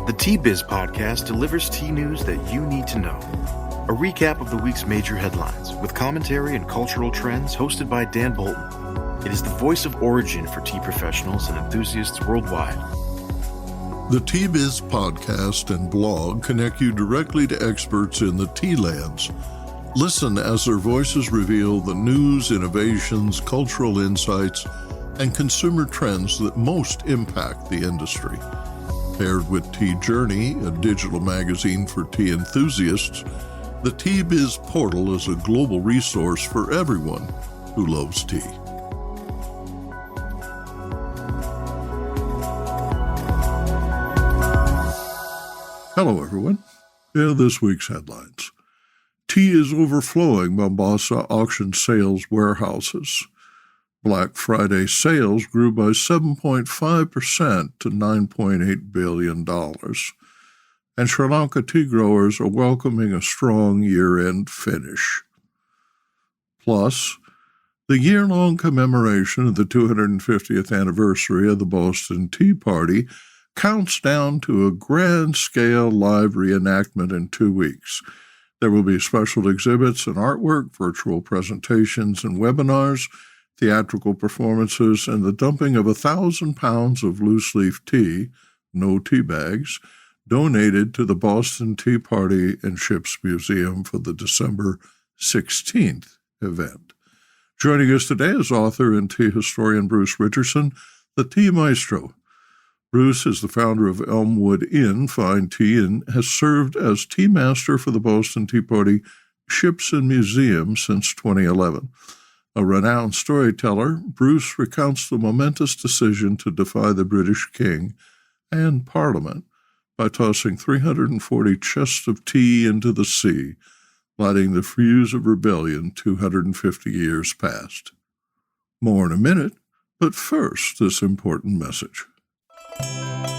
The Tea Biz podcast delivers tea news that you need to know. A recap of the week's major headlines with commentary and cultural trends hosted by Dan Bolton. It is the voice of origin for tea professionals and enthusiasts worldwide. The Tea Biz podcast and blog connect you directly to experts in the tea lands. Listen as their voices reveal the news, innovations, cultural insights, and consumer trends that most impact the industry. Paired with Tea Journey, a digital magazine for tea enthusiasts, the Tea Biz portal is a global resource for everyone who loves tea. Hello, everyone. Here are this week's headlines. Tea is overflowing Mombasa auction sales warehouses. Black Friday sales grew by 7.5% to $9.8 billion. And Sri Lanka tea growers are welcoming a strong year-end finish. Plus, the year-long commemoration of the 250th anniversary of the Boston Tea Party counts down to a grand-scale live reenactment in 2 weeks. There will be special exhibits and artwork, virtual presentations and webinars, theatrical performances, and the dumping of 1,000 pounds of loose-leaf tea, no tea bags, donated to the Boston Tea Party and Ships Museum for the December 16th event. Joining us today is author and tea historian Bruce Richardson, the Tea Maestro. Bruce is the founder of Elmwood Inn Fine Tea and has served as tea master for the Boston Tea Party Ships and Museum since 2011. A renowned storyteller, Bruce recounts the momentous decision to defy the British King and Parliament by tossing 340 chests of tea into the sea, lighting the fuse of rebellion 250 years past. More in a minute, but first, this important message.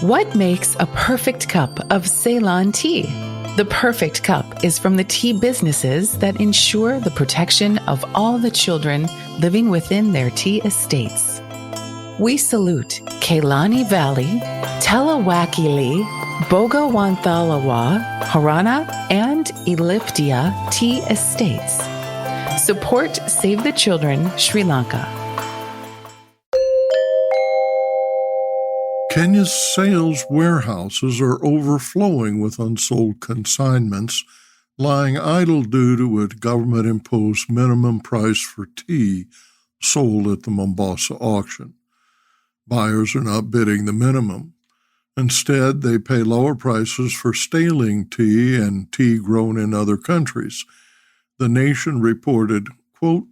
What makes a perfect cup of Ceylon tea? The perfect cup is from the tea businesses that ensure the protection of all the children living within their tea estates. We salute Kailani Valley, Telawakili, Bogawantalawa, Harana, and Elliptia tea estates. Support Save the Children, Sri Lanka. Kenya's sales warehouses are overflowing with unsold consignments, lying idle due to a government-imposed minimum price for tea sold at the Mombasa auction. Buyers are not bidding the minimum. Instead, they pay lower prices for staling tea and tea grown in other countries. The Nation reported, quote,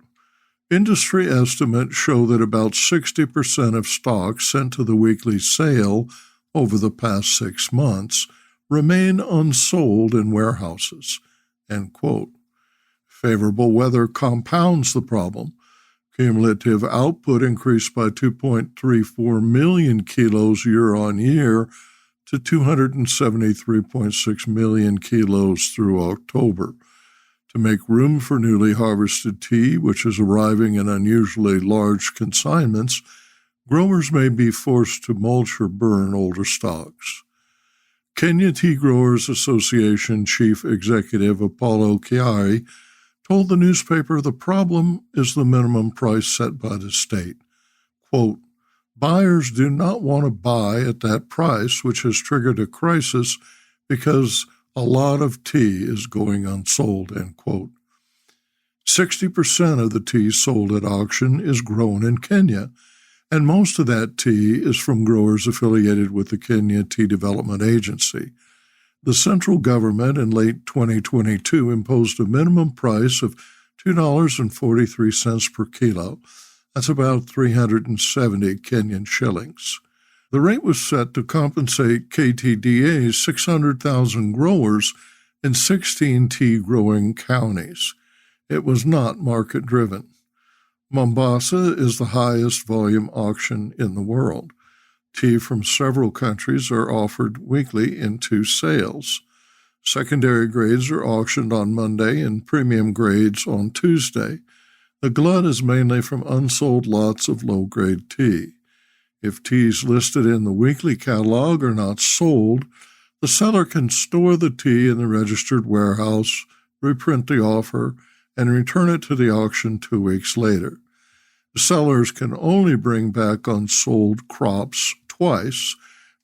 industry estimates show that about 60% of stock sent to the weekly sale over the past 6 months remain unsold in warehouses, end quote. Favorable weather compounds the problem. Cumulative output increased by 2.34 million kilos year on year to 273.6 million kilos through October. To make room for newly harvested tea, which is arriving in unusually large consignments, growers may be forced to mulch or burn older stocks. Kenya Tea Growers Association Chief Executive Apollo Kiari told the newspaper the problem is the minimum price set by the state. Quote, buyers do not want to buy at that price, which has triggered a crisis because a lot of tea is going unsold, end quote. 60% of the tea sold at auction is grown in Kenya, and most of that tea is from growers affiliated with the Kenya Tea Development Agency. The central government in late 2022 imposed a minimum price of $2.43 per kilo. That's about 370 Kenyan shillings. The rate was set to compensate KTDA's 600,000 growers in 16 tea-growing counties. It was not market-driven. Mombasa is the highest volume auction in the world. Tea from several countries are offered weekly in 2 sales. Secondary grades are auctioned on Monday and premium grades on Tuesday. The glut is mainly from unsold lots of low-grade tea. If teas listed in the weekly catalog are not sold, The seller can store the tea in the registered warehouse, reprint the offer, and return it to the auction 2 weeks later. The sellers can only bring back unsold crops twice,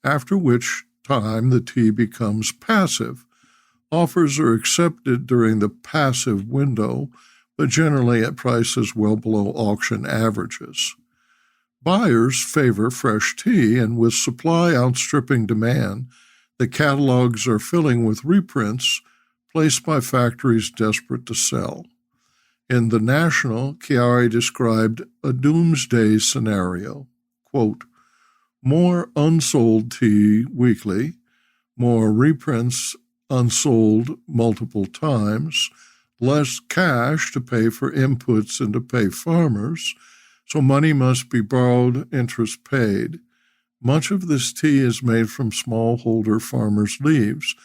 after which time the tea becomes passive. Offers are accepted during the passive window, but generally at prices well below auction averages. Buyers favor fresh tea, and with supply outstripping demand, the catalogs are filling with reprints placed by factories desperate to sell. In The National, Chiari described a doomsday scenario. Quote, more unsold tea weekly, more reprints unsold multiple times, less cash to pay for inputs and to pay farmers, so money must be borrowed, interest paid. Much of this tea is made from smallholder farmers' leaves.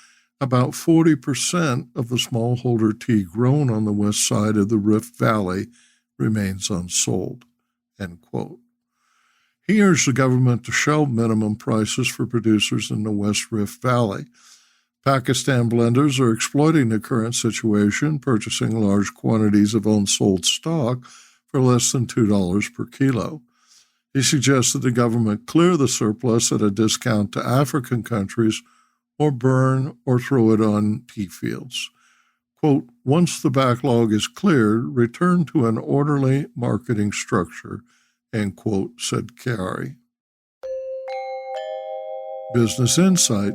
About 40% of the smallholder tea grown on the west side of the Rift Valley remains unsold. End quote. He urged the government to shelve minimum prices for producers in the West Rift Valley. Pakistan blenders are exploiting the current situation, purchasing large quantities of unsold stock for less than $2 per kilo. He suggested the government clear the surplus at a discount to African countries or burn or throw it on tea fields. Quote, once the backlog is cleared, return to an orderly marketing structure, end quote, said Chiari. Business Insight.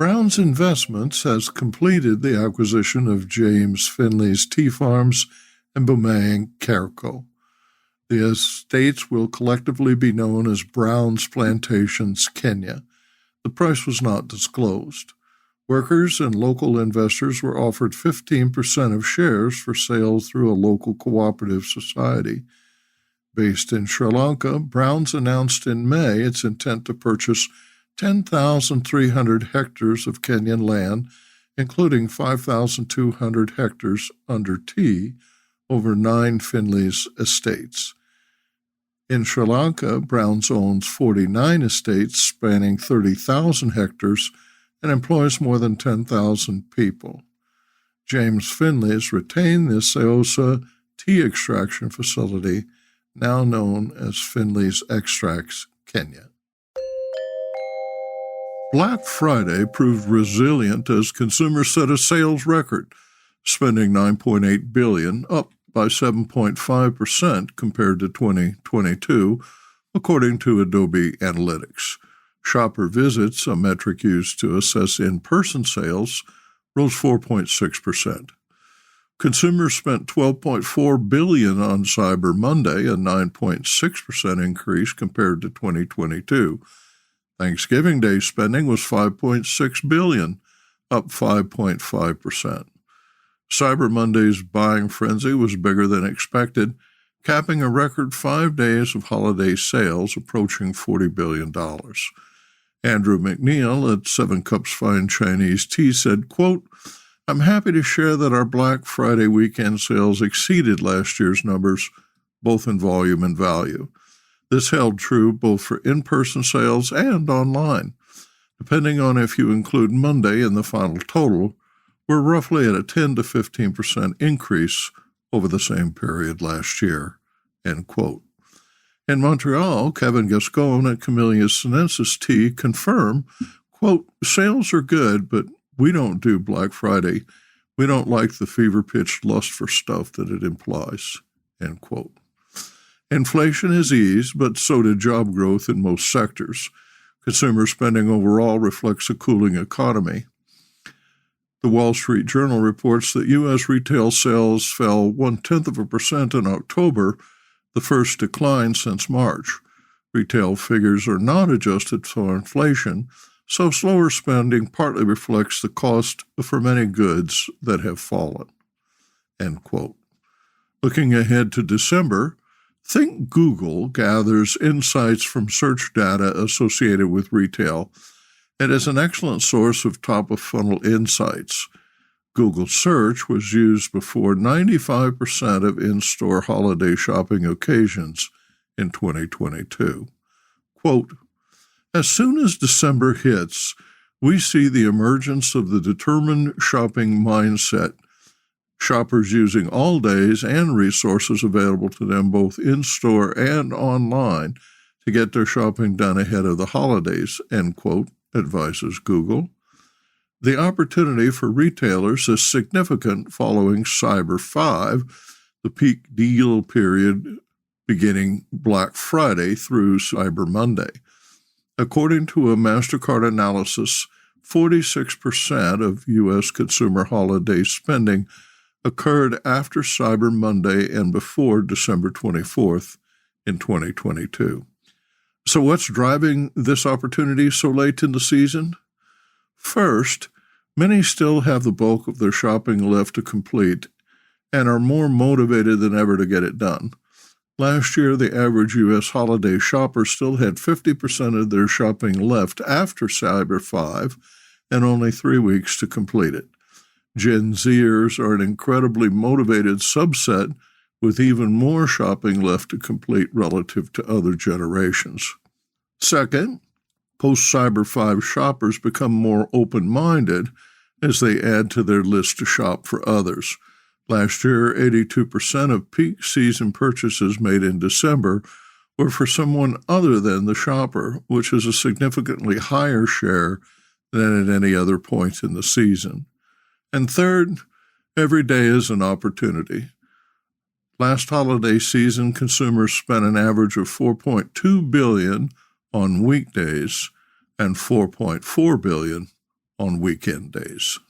Brown's Investments has completed the acquisition of James Finley's tea farms in Bomet and Carrico. The estates will collectively be known as Brown's Plantations, Kenya. The price was not disclosed. Workers and local investors were offered 15% of shares for sale through a local cooperative society. Based in Sri Lanka, Brown's announced in May its intent to purchase 10,300 hectares of Kenyan land, including 5,200 hectares under tea, over 9 Finley's estates. In Sri Lanka, Brown's owns 49 estates spanning 30,000 hectares and employs more than 10,000 people. James Finley's retained the Seosa tea extraction facility, now known as Finley's Extracts Kenya. Black Friday proved resilient as consumers set a sales record, spending $9.8 billion, up by 7.5% compared to 2022, according to Adobe Analytics. Shopper visits, a metric used to assess in-person sales, rose 4.6%. Consumers spent $12.4 billion on Cyber Monday, a 9.6% increase compared to 2022. Thanksgiving Day spending was $5.6 billion, up 5.5%. Cyber Monday's buying frenzy was bigger than expected, capping a record 5 days of holiday sales approaching $40 billion. Andrew McNeil at 7 Cups Fine Chinese Tea said, quote, I'm happy to share that our Black Friday weekend sales exceeded last year's numbers, both in volume and value. This held true both for in-person sales and online. Depending on if you include Monday in the final total, we're roughly at a 10 to 15% increase over the same period last year, end quote. In Montreal, Kevin Gascon at Camellia Sinensis Tea confirmed, quote, sales are good, but we don't do Black Friday. We don't like the fever-pitched lust for stuff that it implies, end quote. Inflation has eased, but so did job growth in most sectors. Consumer spending overall reflects a cooling economy. The Wall Street Journal reports that U.S. retail sales fell 0.1% in October, the first decline since March. Retail figures are not adjusted for inflation, so slower spending partly reflects the cost for many goods that have fallen. End quote. Looking ahead to December, Think Google gathers insights from search data associated with retail. It is an excellent source of top-of-funnel insights. Google Search was used before 95% of in-store holiday shopping occasions in 2022. Quote, as soon as December hits, we see the emergence of the determined shopping mindset, shoppers using all days and resources available to them both in-store and online to get their shopping done ahead of the holidays, end quote, advises Google. The opportunity for retailers is significant following Cyber 5, the peak deal period beginning Black Friday through Cyber Monday. According to a MasterCard analysis, 46% of U.S. consumer holiday spending occurred after Cyber Monday and before December 24th in 2022. So what's driving this opportunity so late in the season? First, many still have the bulk of their shopping left to complete and are more motivated than ever to get it done. Last year, the average U.S. holiday shopper still had 50% of their shopping left after Cyber 5 and only 3 weeks to complete it. Gen Zers are an incredibly motivated subset with even more shopping left to complete relative to other generations. Second, post-Cyber 5 shoppers become more open-minded as they add to their list to shop for others. Last year, 82% of peak season purchases made in December were for someone other than the shopper, which is a significantly higher share than at any other point in the season. And third, every day is an opportunity. Last holiday season, consumers spent an average of $4.2 billion on weekdays and $4.4 billion on weekend days.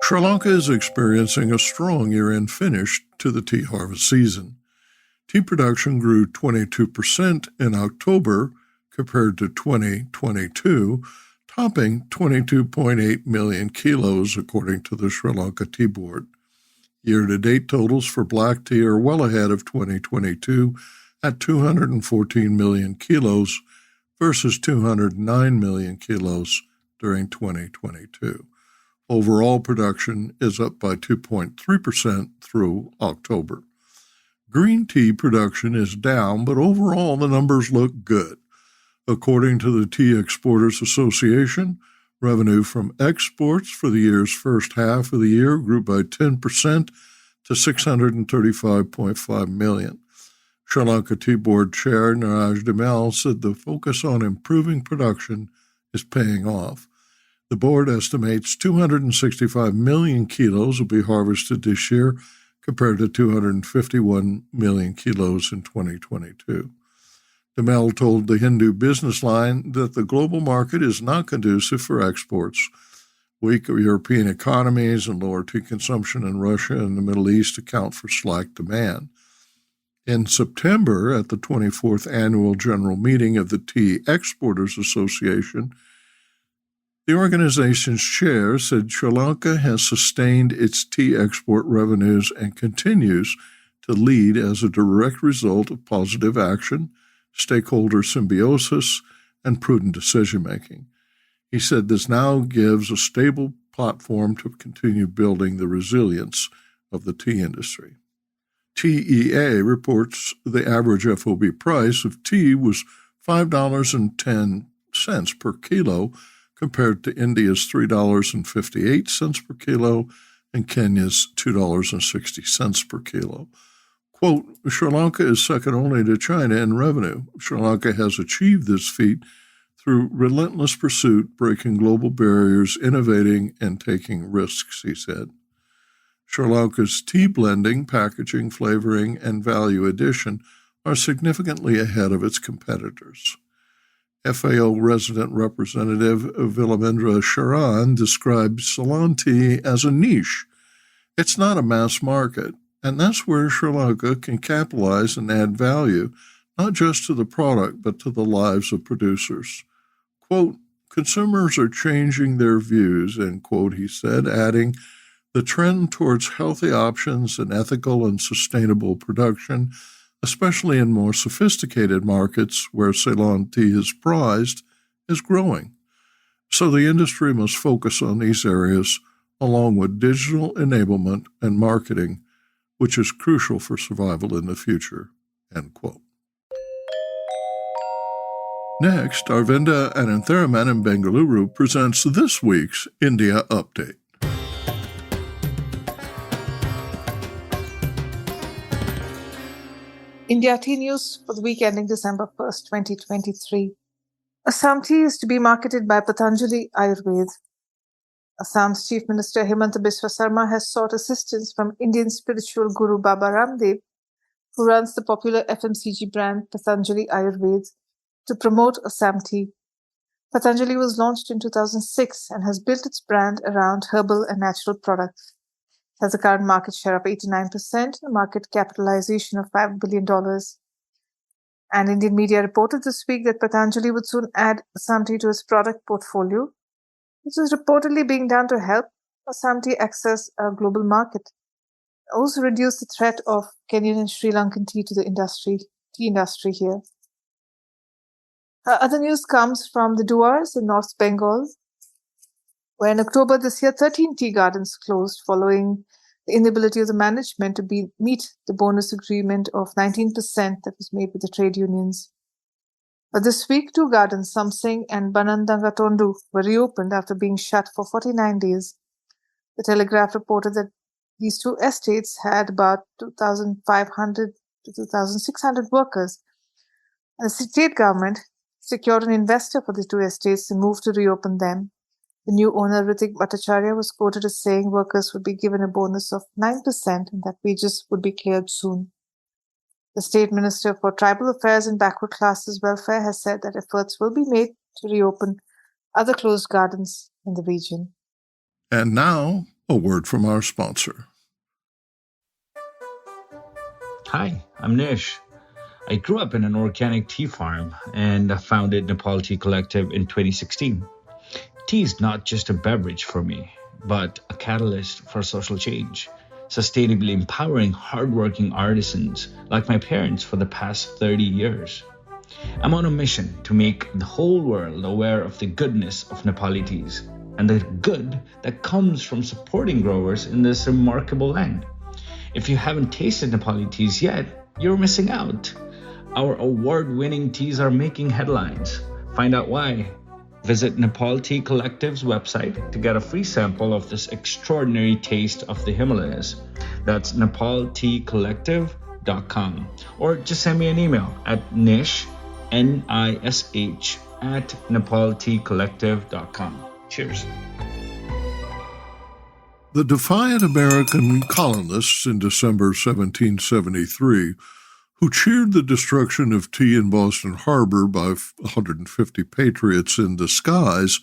Sri Lanka is experiencing a strong year-end finish to the tea harvest season. Tea production grew 22% in October compared to 2022, topping 22.8 million kilos, according to the Sri Lanka Tea Board. Year-to-date totals for black tea are well ahead of 2022 at 214 million kilos versus 209 million kilos during 2022. Overall production is up by 2.3% through October. Green tea production is down, but overall the numbers look good. According to the Tea Exporters Association, revenue from exports for the year's first half of the year grew by 10% to $635.5 million. Sri Lanka Tea Board Chair Niraj Demal said the focus on improving production is paying off. The board estimates 265 million kilos will be harvested this year compared to 251 million kilos in 2022. Demal told the Hindu Business Line that the global market is not conducive for exports. Weak European economies and lower tea consumption in Russia and the Middle East account for slack demand. In September, at the 24th Annual General Meeting of the Tea Exporters Association, the organization's chair said Sri Lanka has sustained its tea export revenues and continues to lead as a direct result of positive action, stakeholder symbiosis, and prudent decision-making. He said this now gives a stable platform to continue building the resilience of the tea industry. TEA reports the average FOB price of tea was $5.10 per kilo, compared to India's $3.58 per kilo and Kenya's $2.60 per kilo. Quote, Sri Lanka is second only to China in revenue. Sri Lanka has achieved this feat through relentless pursuit, breaking global barriers, innovating, and taking risks, he said. Sri Lanka's tea blending, packaging, flavoring, and value addition are significantly ahead of its competitors. FAO resident representative Vilamendra Sharan described Ceylon tea as a niche. It's not a mass market, and that's where Sri Lanka can capitalize and add value, not just to the product, but to the lives of producers. Quote, consumers are changing their views, end quote, he said, adding, the trend towards healthy options and ethical and sustainable production, especially in more sophisticated markets where Ceylon tea is prized, is growing. So the industry must focus on these areas along with digital enablement and marketing, which is crucial for survival in the future, end quote. Next, Arvinda Anantharaman in Bengaluru presents this week's India Update. India tea news for the week ending December 1st, 2023. Assam tea is to be marketed by Patanjali Ayurved. Assam's Chief Minister Himanta Biswa Sarma has sought assistance from Indian spiritual guru Baba Ramdev, who runs the popular FMCG brand Patanjali Ayurved, to promote Assam tea. Patanjali was launched in 2006 and has built its brand around herbal and natural products. It has a current market share of 89% and a market capitalization of $5 billion. And Indian media reported this week that Patanjali would soon add Assam tea to its product portfolio, which is reportedly being done to help Assam tea access a global market. Also reduce the threat of Kenyan and Sri Lankan tea to the tea industry here. Other news comes from the Duars in North Bengal, where in October this year, 13 tea gardens closed following the inability of the management to meet the bonus agreement of 19% that was made with the trade unions. But this week, 2 gardens, Samsing and Banandangatondu, were reopened after being shut for 49 days. The Telegraph reported that these 2 estates had about 2,500 to 2,600 workers. And the state government secured an investor for the 2 estates and moved to reopen them. The new owner, Ritik Bhattacharya, was quoted as saying workers would be given a bonus of 9% and that wages would be cleared soon. The State Minister for Tribal Affairs and Backward Classes Welfare has said that efforts will be made to reopen other closed gardens in the region. And now, a word from our sponsor. Hi, I'm Nish. I grew up in an organic tea farm and founded Nepal Tea Collective in 2016. Tea is not just a beverage for me, but a catalyst for social change, sustainably empowering hardworking artisans like my parents for the past 30 years. I'm on a mission to make the whole world aware of the goodness of Nepali teas and the good that comes from supporting growers in this remarkable land. If you haven't tasted Nepali teas yet, you're missing out. Our award-winning teas are making headlines. Find out why. Visit Nepal Tea Collective's website to get a free sample of this extraordinary taste of the Himalayas. That's nepalteacollective.com. Or just send me an email at nish, Nish, at nepalteacollective.com. Cheers. The defiant American colonists in December 1773, who cheered the destruction of tea in Boston Harbor by 150 patriots in disguise,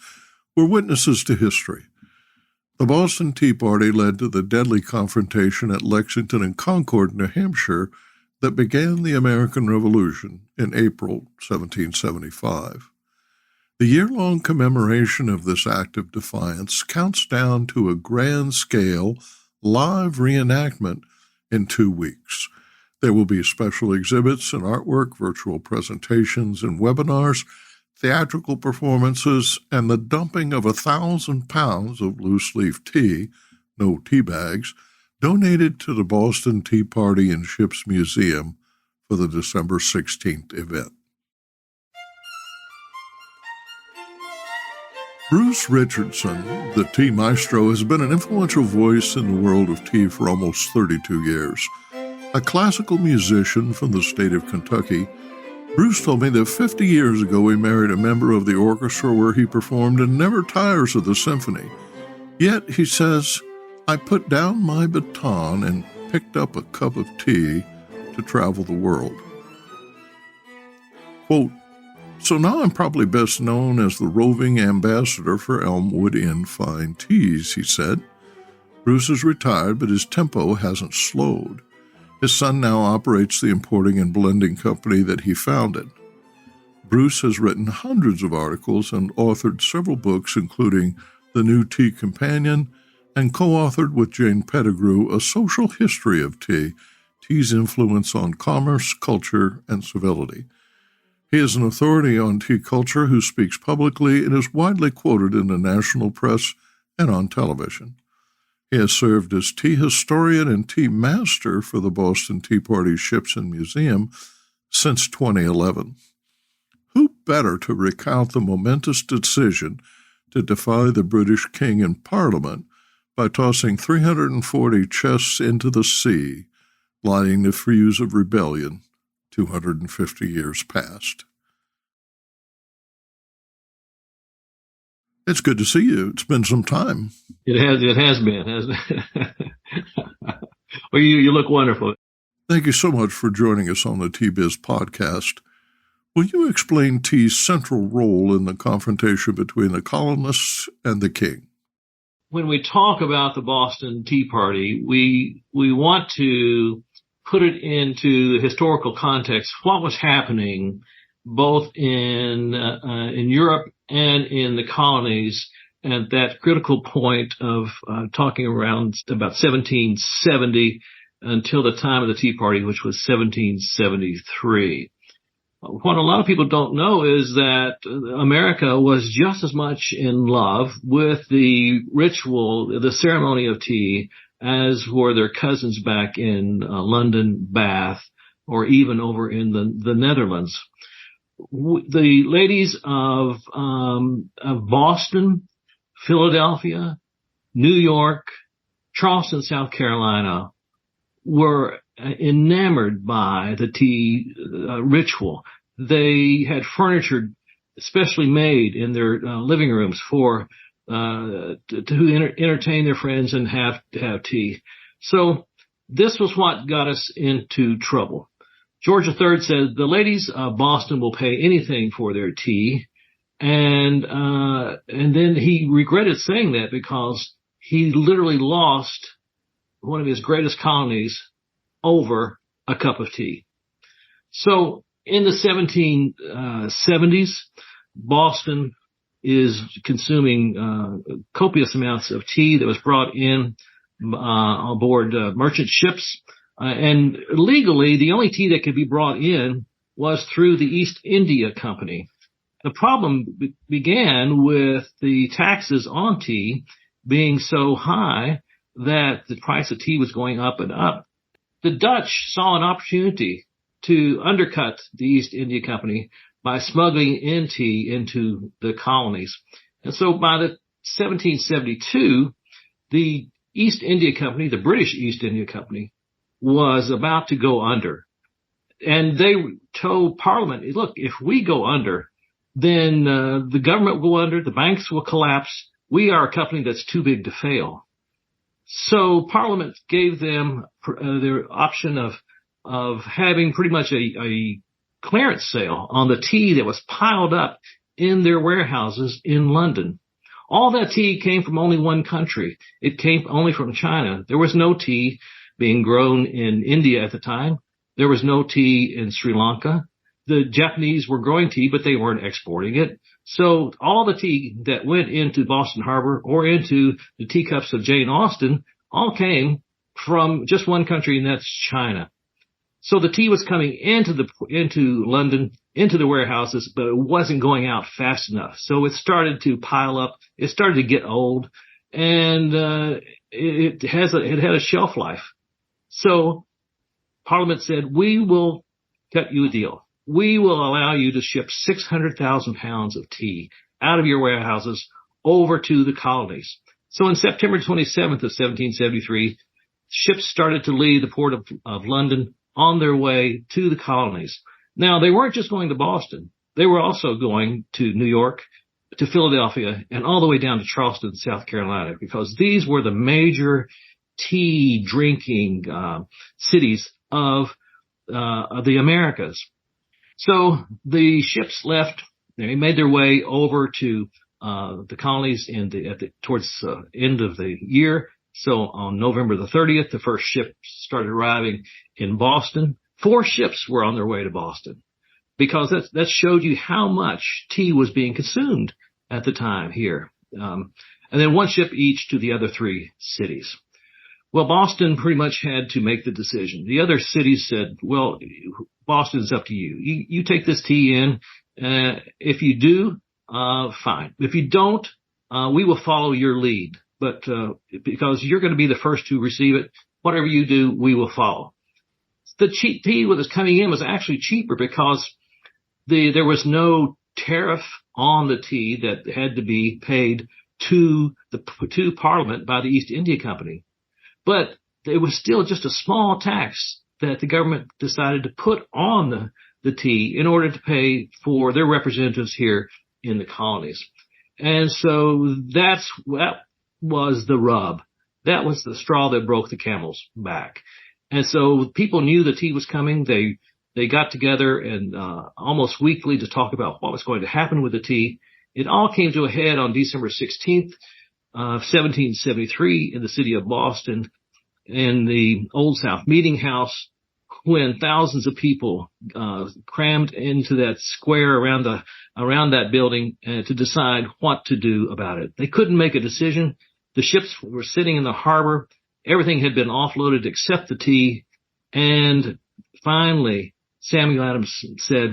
were witnesses to history. The Boston Tea Party led to the deadly confrontation at Lexington and Concord, New Hampshire, that began the American Revolution in April 1775. The year-long commemoration of this act of defiance counts down to a grand-scale, live reenactment in 2 weeks. There will be special exhibits and artwork, virtual presentations and webinars, theatrical performances, and the dumping of 1,000 pounds of loose-leaf tea, no tea bags, donated to the Boston Tea Party and Ships Museum for the December 16th event. Bruce Richardson, the tea maestro, has been an influential voice in the world of tea for almost 32 years. A classical musician from the state of Kentucky, Bruce told me that 50 years ago he married a member of the orchestra where he performed and never tires of the symphony. Yet, he says, I put down my baton and picked up a cup of tea to travel the world. Quote, so now I'm probably best known as the roving ambassador for Elmwood Inn Fine Teas, he said. Bruce is retired, but his tempo hasn't slowed. His son now operates the importing and blending company that he founded. Bruce has written hundreds of articles and authored several books, including The New Tea Companion, and co-authored with Jane Pettigrew A Social History of Tea, Tea's Influence on Commerce, Culture, and Civility. He is an authority on tea culture who speaks publicly and is widely quoted in the national press and on television. He has served as tea historian and tea master for the Boston Tea Party Ships and Museum since 2011. Who better to recount the momentous decision to defy the British King in Parliament by tossing 340 chests into the sea, lighting the fuse of rebellion 250 years past. It's good to see you. It's been some time. It has been, hasn't it? Well, you look wonderful. Thank you so much for joining us on the T-Biz podcast. Will you explain tea's central role in the confrontation between the colonists and the king? When we talk about the Boston Tea Party, we want to put it into historical context, what was happening both in Europe and in the colonies at that critical point of talking around about 1770 until the time of the Tea Party, which was 1773. What a lot of people don't know is that America was just as much in love with the ritual, the ceremony of tea, as were their cousins back in London, Bath, or even over in the Netherlands. The ladies of Boston, Philadelphia, New York, Charleston, South Carolina were enamored by the tea ritual. They had furniture especially made in their living rooms for to entertain their friends and have tea. So this was what got us into trouble. George III said the ladies of Boston will pay anything for their tea, and then he regretted saying that because he literally lost one of his greatest colonies over a cup of tea. So in the 1770s, Boston is consuming copious amounts of tea that was brought in aboard merchant ships. And legally, the only tea that could be brought in was through the East India Company. The problem began with the taxes on tea being so high that the price of tea was going up and up. The Dutch saw an opportunity to undercut the East India Company by smuggling in tea into the colonies. And so by the 1772, the East India Company, the British East India Company, was about to go under. And they told Parliament, look, if we go under, then the government will go under, the banks will collapse. We are a company that's too big to fail. So Parliament gave them their option of having pretty much a clearance sale on the tea that was piled up in their warehouses in London. All that tea came from only one country. It came only from China. There was no tea being grown in India at the time. There was no tea in Sri Lanka. The Japanese were growing tea, but they weren't exporting it. So all the tea that went into Boston Harbor or into the teacups of Jane Austen all came from just one country, and that's China. So the tea was coming into London, into the warehouses, but it wasn't going out fast enough. So it started to pile up. It started to get old, and it had a shelf life. So Parliament said, we will cut you a deal. We will allow you to ship 600,000 pounds of tea out of your warehouses over to the colonies. So on September 27th of 1773, ships started to leave the port of London on their way to the colonies. Now, they weren't just going to Boston. They were also going to New York, to Philadelphia, and all the way down to Charleston, South Carolina, because these were the major tea drinking cities of the Americas. So the ships left. They made their way over to the colonies towards the end of the year. So on November the 30th, the first ship started arriving in Boston. 4 ships were on their way to Boston because that showed you how much tea was being consumed at the time here. And then 1 ship each to the other 3 cities. Well, Boston pretty much had to make the decision. The other cities said, well, Boston's up to you. You take this tea in. If you do, fine. If you don't, we will follow your lead. But because you're going to be the first to receive it, whatever you do, we will follow. The cheap tea that was coming in was actually cheaper because there was no tariff on the tea that had to be paid to Parliament by the East India Company. But it was still just a small tax that the government decided to put on the tea in order to pay for their representatives here in the colonies. And so that was the rub. That was the straw that broke the camel's back. And so people knew the tea was coming. They got together and almost weekly to talk about what was going to happen with the tea. It all came to a head on December 16th, 1773 in the city of Boston in the Old South Meeting House, when thousands of people crammed into that square around that building to decide what to do about it. They couldn't make a decision. The ships were sitting in the harbor. Everything had been offloaded except the tea. And finally, Samuel Adams said,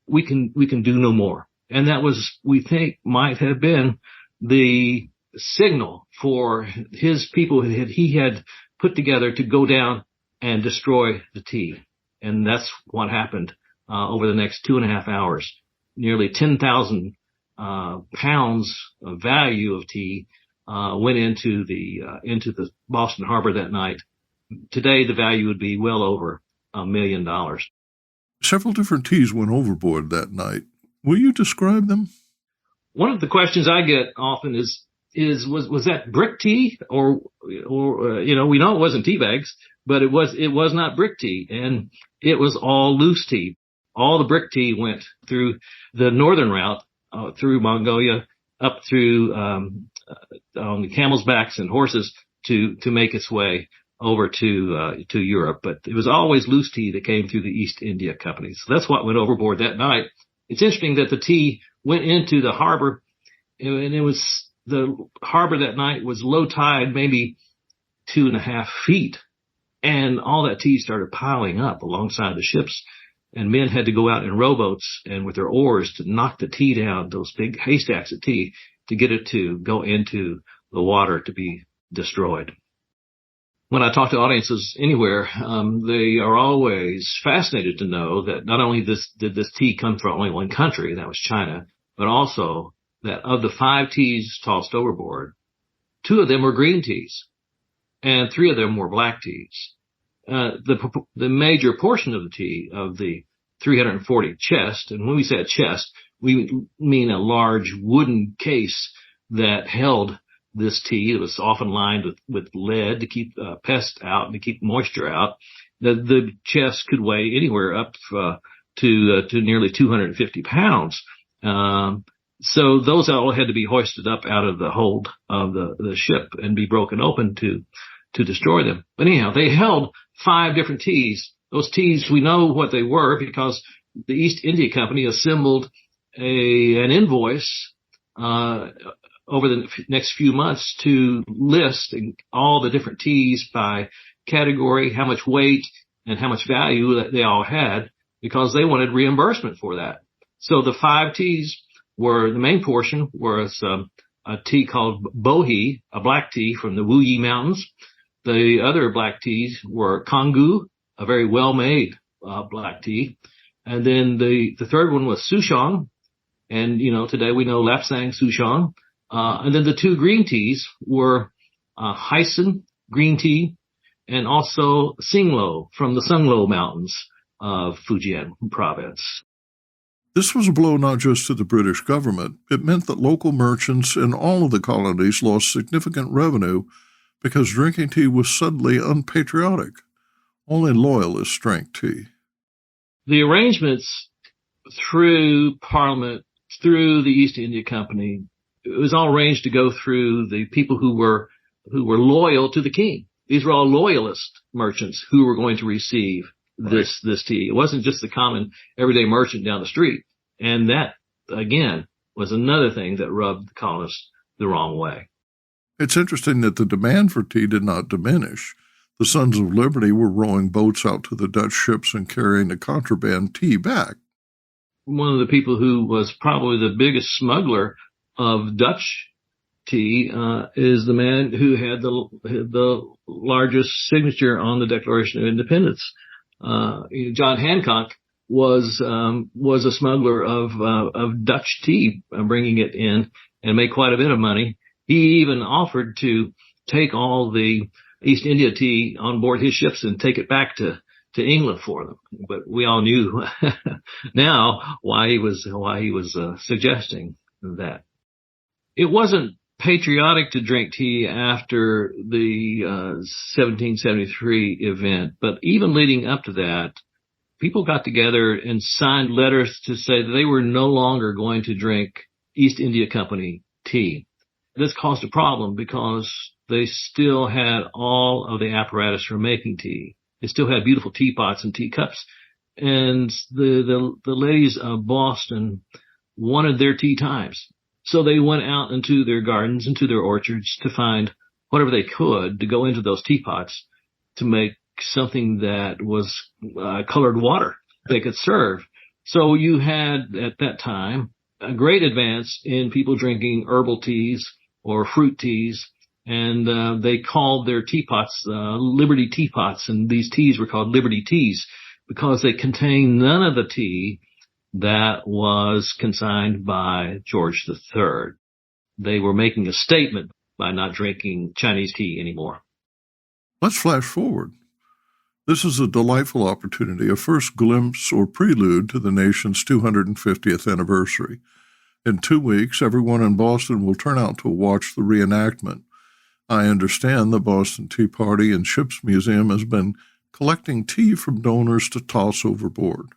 we can do no more. And that was, we think, might have been the signal for his people that he had put together to go down and destroy the tea. And that's what happened over the next 2.5 hours. Nearly 10,000 pounds of value of tea went into the Boston Harbor that night. Today, the value would be well over $1 million. Several different teas went overboard that night. Will you describe them? One of the questions I get often is was that brick tea or we know it wasn't tea bags, but it was not brick tea, and it was all loose tea. All the brick tea went through the northern route, through Mongolia, up through on the camels' backs and horses to make its way over to Europe. But it was always loose tea that came through the East India Company. So that's what went overboard that night. It's interesting that the tea went into the harbor, and it was the harbor that night was low tide, maybe 2.5 feet. And all that tea started piling up alongside the ships, and men had to go out in rowboats and with their oars to knock the tea down, those big haystacks of tea, to get it to go into the water to be destroyed. When I talk to audiences anywhere, they are always fascinated to know that not only did this tea come from only one country, that was China, but also that of the 5 teas tossed overboard, 2 of them were green teas, and 3 of them were black teas. The major portion of the tea, of the 340 chest, and when we say a chest, we mean a large wooden case that held this tea. It was often lined with lead to keep pests out and to keep moisture out. The chest could weigh anywhere up to nearly 250 pounds. So those all had to be hoisted up out of the hold of the ship and be broken open to destroy them. But anyhow, they held 5 different teas. Those teas, we know what they were because the East India Company assembled an invoice over the next few months to list all the different teas by category, how much weight and how much value that they all had, because they wanted reimbursement for that. So the 5 teas were, the main portion was a tea called bohea, a black tea from the Wuyi Mountains. The other black teas were Kongu, a very well-made black tea. And then the third one was Souchong. And, today we know Lapsang Souchong. And then the 2 green teas were Hyson green tea and also Singlo from the Sunglo Mountains of Fujian province. This was a blow not just to the British government. It meant that local merchants in all of the colonies lost significant revenue because drinking tea was suddenly unpatriotic. Only loyalists drank tea. The arrangements through Parliament, through the East India Company, it was all arranged to go through the people who were loyal to the king. These were all loyalist merchants who were going to receive this tea. It wasn't just the common everyday merchant down the street. And that, again, was another thing that rubbed the colonists the wrong way. It's interesting that the demand for tea did not diminish. The Sons of Liberty were rowing boats out to the Dutch ships and carrying the contraband tea back. One of the people who was probably the biggest smuggler of Dutch tea is the man who had the largest signature on the Declaration of Independence. John Hancock was a smuggler of Dutch tea, bringing it in and made quite a bit of money. He even offered to take all the East India tea on board his ships and take it back to England for them. But we all knew now why he was suggesting that. It wasn't patriotic to drink tea after the 1773 event, but even leading up to that, people got together and signed letters to say that they were no longer going to drink East India Company tea. This caused a problem because they still had all of the apparatus for making tea. They still had beautiful teapots and teacups. And the ladies of Boston wanted their tea times. So they went out into their gardens, into their orchards to find whatever they could to go into those teapots to make something that was colored water they could serve. So you had at that time a great advance in people drinking herbal teas or fruit teas. And they called their teapots Liberty teapots, and these teas were called Liberty teas because they contained none of the tea that was consigned by George III. They were making a statement by not drinking Chinese tea anymore. Let's flash forward. This is a delightful opportunity, a first glimpse or prelude to the nation's 250th anniversary. In 2 weeks, everyone in Boston will turn out to watch the reenactment. I understand the Boston Tea Party and Ships Museum has been collecting tea from donors to toss overboard.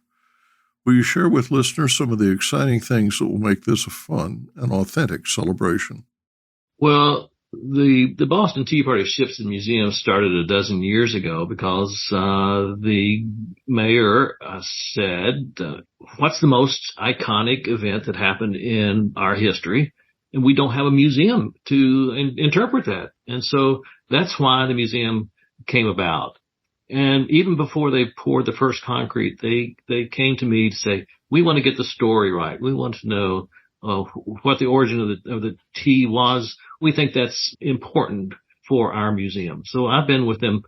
Will you share with listeners some of the exciting things that will make this a fun and authentic celebration? Well, the Boston Tea Party Ships and Museum started a dozen years ago because the mayor said, what's the most iconic event that happened in our history? And we don't have a museum to interpret that. And so that's why the museum came about. And even before they poured the first concrete, they came to me to say, we want to get the story right. We want to know what the origin of the tea was. We think that's important for our museum. So I've been with them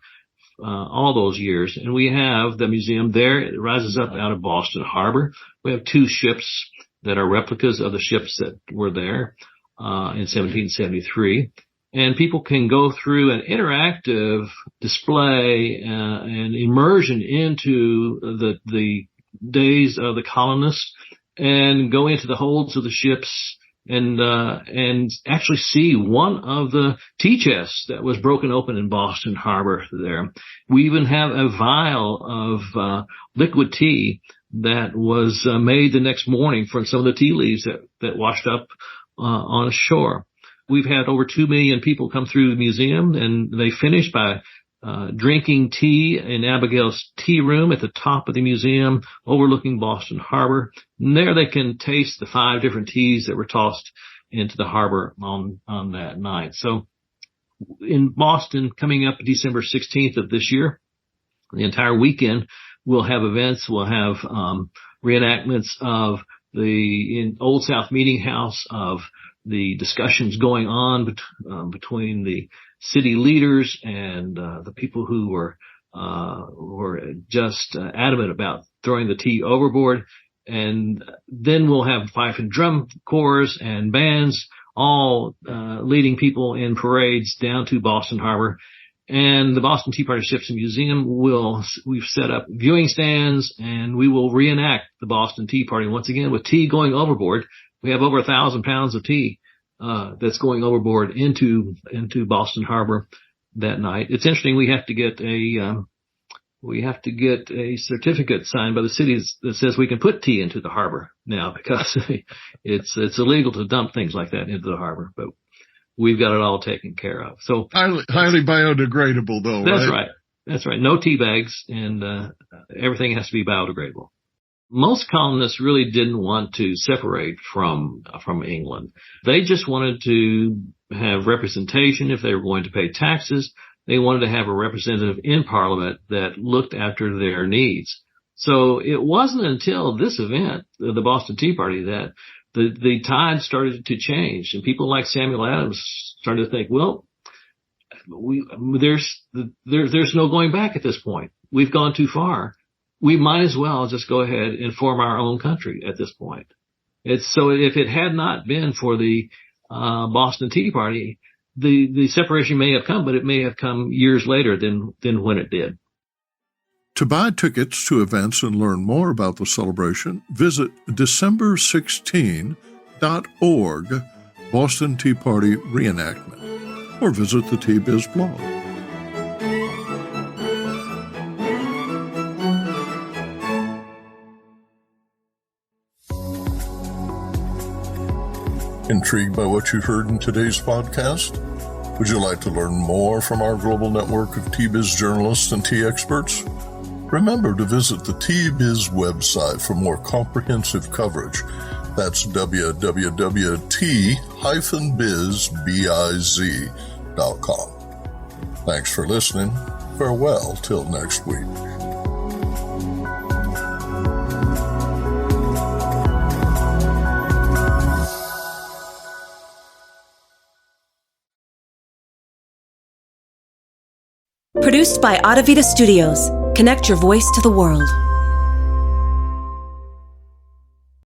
all those years, and we have the museum there. It rises up out of Boston Harbor. We have 2 ships that are replicas of the ships that were there in 1773. And people can go through an interactive display and immersion into the days of the colonists and go into the holds of the ships and actually see one of the tea chests that was broken open in Boston Harbor there. We even have a vial of liquid tea that was made the next morning from some of the tea leaves that washed up on shore. We've had over 2 million people come through the museum, and they finish by drinking tea in Abigail's tea room at the top of the museum overlooking Boston Harbor. And there they can taste the 5 different teas that were tossed into the harbor on that night. So in Boston, coming up December 16th of this year, the entire weekend, we'll have events. We'll have reenactments of the Old South Meeting House, of the discussions going on between the city leaders and the people who were just adamant about throwing the tea overboard. And then we'll have fife and drum corps and bands all leading people in parades down to Boston Harbor. And the Boston Tea Party Ships and Museum we've set up viewing stands, and we will reenact the Boston Tea Party once again with tea going overboard. We have over 1,000 pounds of tea that's going overboard into Boston Harbor that night. It's interesting. We have to get a certificate signed by the city that says we can put tea into the harbor now, because it's illegal to dump things like that into the harbor. But we've got it all taken care of. So highly biodegradable, though. That's right. That's right. No tea bags, and everything has to be biodegradable. Most colonists really didn't want to separate from England. They just wanted to have representation if they were going to pay taxes. They wanted to have a representative in Parliament that looked after their needs. So it wasn't until this event, the Boston Tea Party, that the tide started to change, and people like Samuel Adams started to think, well, there's no going back at this point. We've gone too far. we might as well just go ahead and form our own country at this point. So if it had not been for the Boston Tea Party, the separation may have come, but it may have come years later than when it did. To buy tickets to events and learn more about the celebration, visit December16.org, Boston Tea Party Reenactment, or visit the Tea Biz blog. Intrigued by what you heard in today's podcast? Would you like to learn more from our global network of Tea Biz journalists and tea experts? Remember to visit the Tea Biz website for more comprehensive coverage. That's www.t-biz.com. Thanks for listening. Farewell till next week. Produced by Adavita Studios. Connect your voice to the world.